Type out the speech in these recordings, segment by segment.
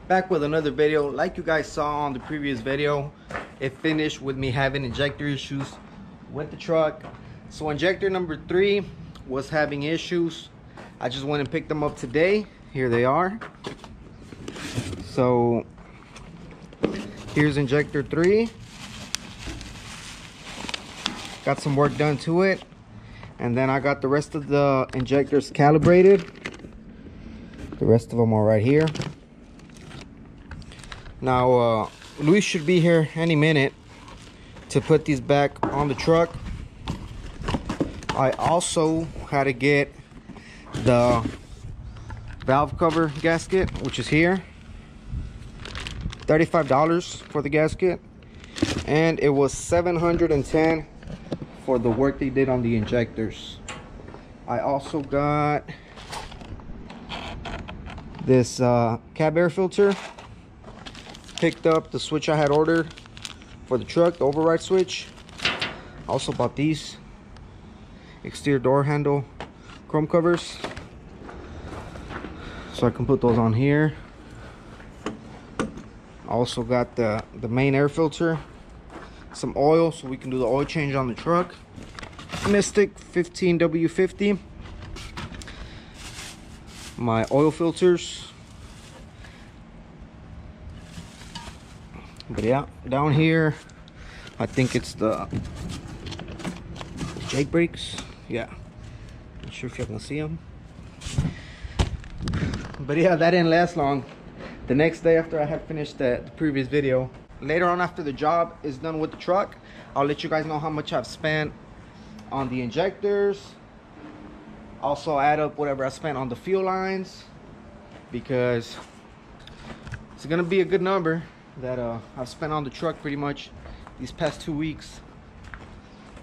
Back with another video. Like you guys saw on the previous video, it finished with me having injector issues with the truck. So injector number 3 was having issues. I just went and picked them up today. Here they are. So here's injector 3. Got some work done to it, and then I got the rest of the injectors calibrated. The rest of them are right here. Now Luis should be here any minute to put these back on the truck. I also had to get the valve cover gasket, which is here. $35 for the gasket, and it was $710 for the work they did on the injectors. I also got this cab air filter. Picked up the switch I had ordered for the truck, the override switch. Also bought these exterior door handle chrome covers, so I can put those on here. Also got the main air filter, some oil so we can do the oil change on the truck. Mystic 15W50. My oil filters. But yeah, down here I think it's the Jake brakes. Yeah, not sure if you can see them, but yeah, that didn't last long. The next day after I had finished the previous video, later on after the job is done with the truck, I'll let you guys know how much I've spent on the injectors. Also add up whatever I spent on the fuel lines, because it's gonna be a good number that I've spent on the truck pretty much these past 2 weeks.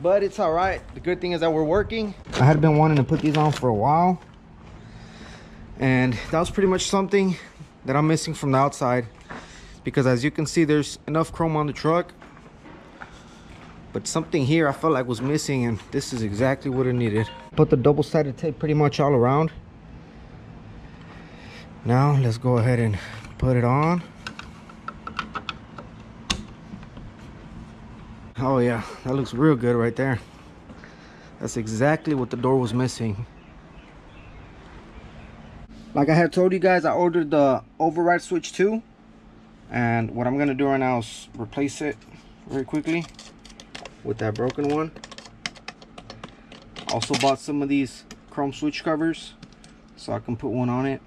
But it's all right. The good thing is that we're working. I had been wanting to put these on for a while, and that was pretty much something that I'm missing from the outside, because as you can see, there's enough chrome on the truck, but something here I felt like was missing, and this is exactly what it needed. Put the double-sided tape pretty much all around. Now let's go ahead and put it on. Oh yeah, that looks real good right there. That's exactly what the door was missing. Like I had told you guys, I ordered the override switch too, and what I'm gonna do right now is replace it very quickly with that broken one. Also bought some of these chrome switch covers so I can put one on it.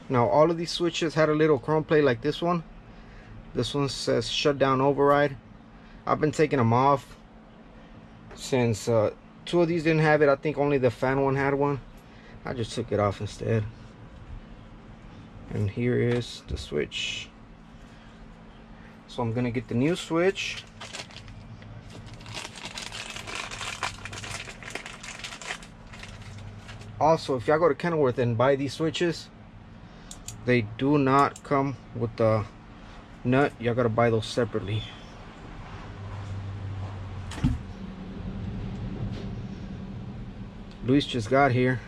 Now all of these switches had a little chrome plate like this one. This one says shut down override. I've been taking them off since 2 of these didn't have it. I think only the fan one had one. I just took it off instead. And here is the switch. So I'm gonna get the new switch. Also, if y'all go to Kenilworth and buy these switches, they do not come with the nut. Y'all gotta buy those separately. Luis just got here,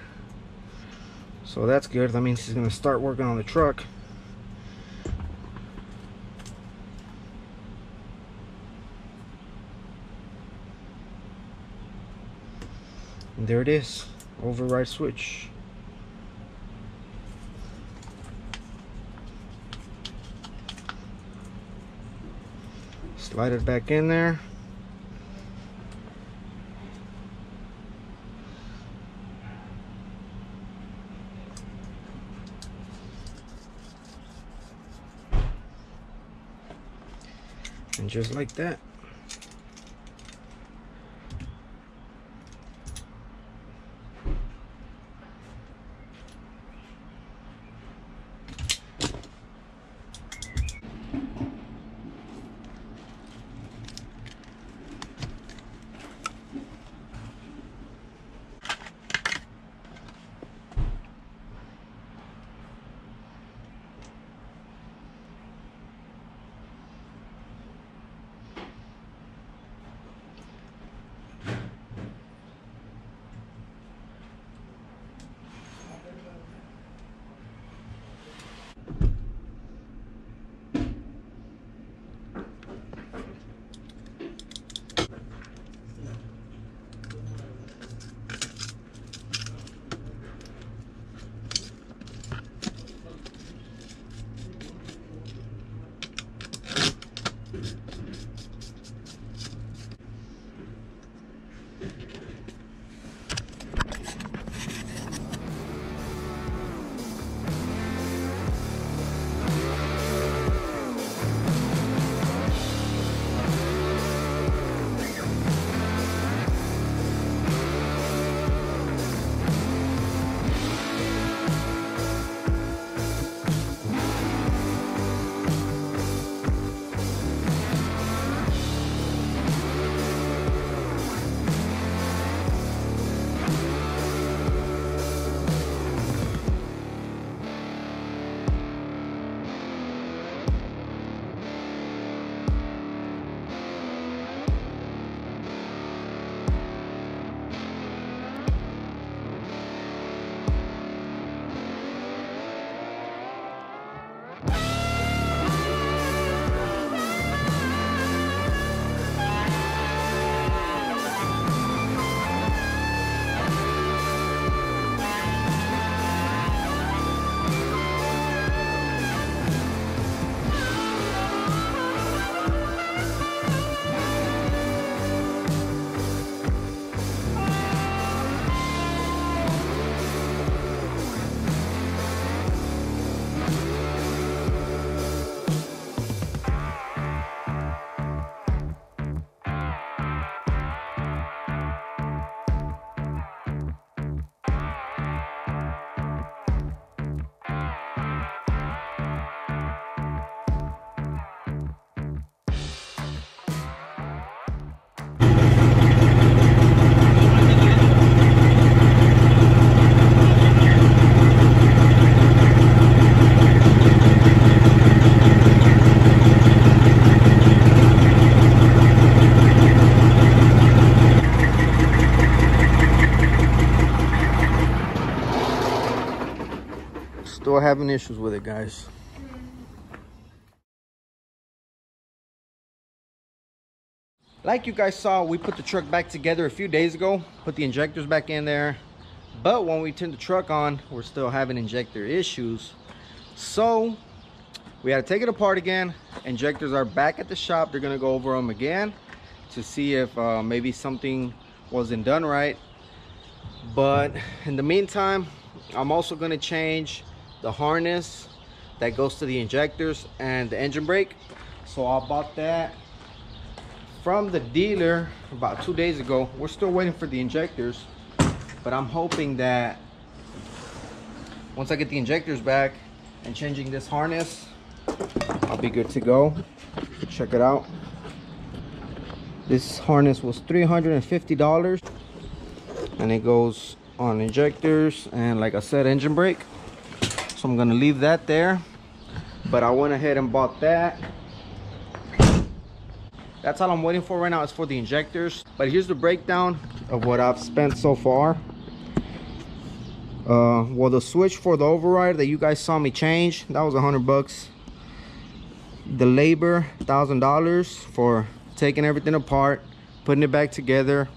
so that's good. That means he's gonna start working on the truck. And there it is, override switch. Slide it back in there. And just like that. Still having issues with it, guys. Like you guys saw, we put the truck back together a few days ago, put the injectors back in there, but when we turned the truck on, we're still having injector issues. So we had to take it apart again. Injectors are back at the shop. They're gonna go over them again to see if maybe something wasn't done right. But in the meantime, I'm also gonna change the harness that goes to the injectors and the engine brake. So I bought that from the dealer about 2 days ago. We're still waiting for the injectors, but I'm hoping that once I get the injectors back and changing this harness, I'll be good to go. Check it out. This harness was $350 and it goes on injectors and, like I said, engine brake. So I'm gonna leave that there, but I went ahead and bought that. That's all I'm waiting for right now, is for the injectors. But here's the breakdown of what I've spent so far. Well, the switch for the override that you guys saw me change, that was $100. The labor, $1,000 for taking everything apart, putting it back together.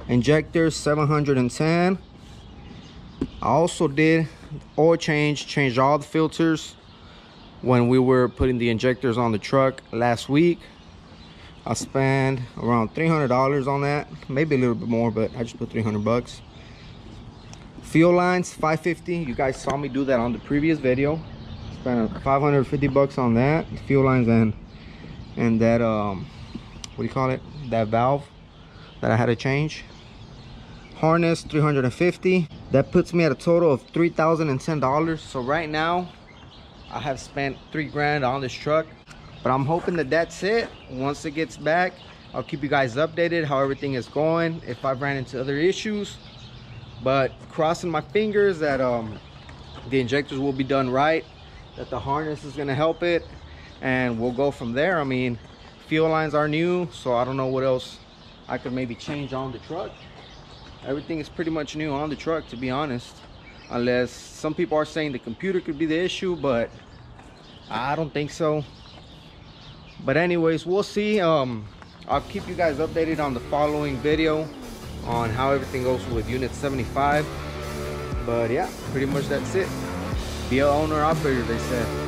Injectors, $710. I also did oil change, changed all the filters when we were putting the injectors on the truck last week. I spent around $300 on that, maybe a little bit more, but I just put $300. Fuel lines, $550. You guys saw me do that on the previous video. Spent $550 on that, fuel lines and and that what do you call it, that valve that I had to change. Harness $350. That puts me at a total of $3,010. So right now I have spent $3 on this truck, but I'm hoping that that's it. Once it gets back, I'll keep you guys updated how everything is going, if I've ran into other issues. But crossing my fingers that the injectors will be done right, that the harness is going to help it, and we'll go from there. I mean, fuel lines are new, so I don't know what else I could maybe change on the truck. Everything is pretty much new on the truck, to be honest, unless some people are saying the computer could be the issue, but I don't think so. But anyways, we'll see. I'll keep you guys updated on the following video on how everything goes with unit 75. But yeah, pretty much that's it. Be an owner operator, they said.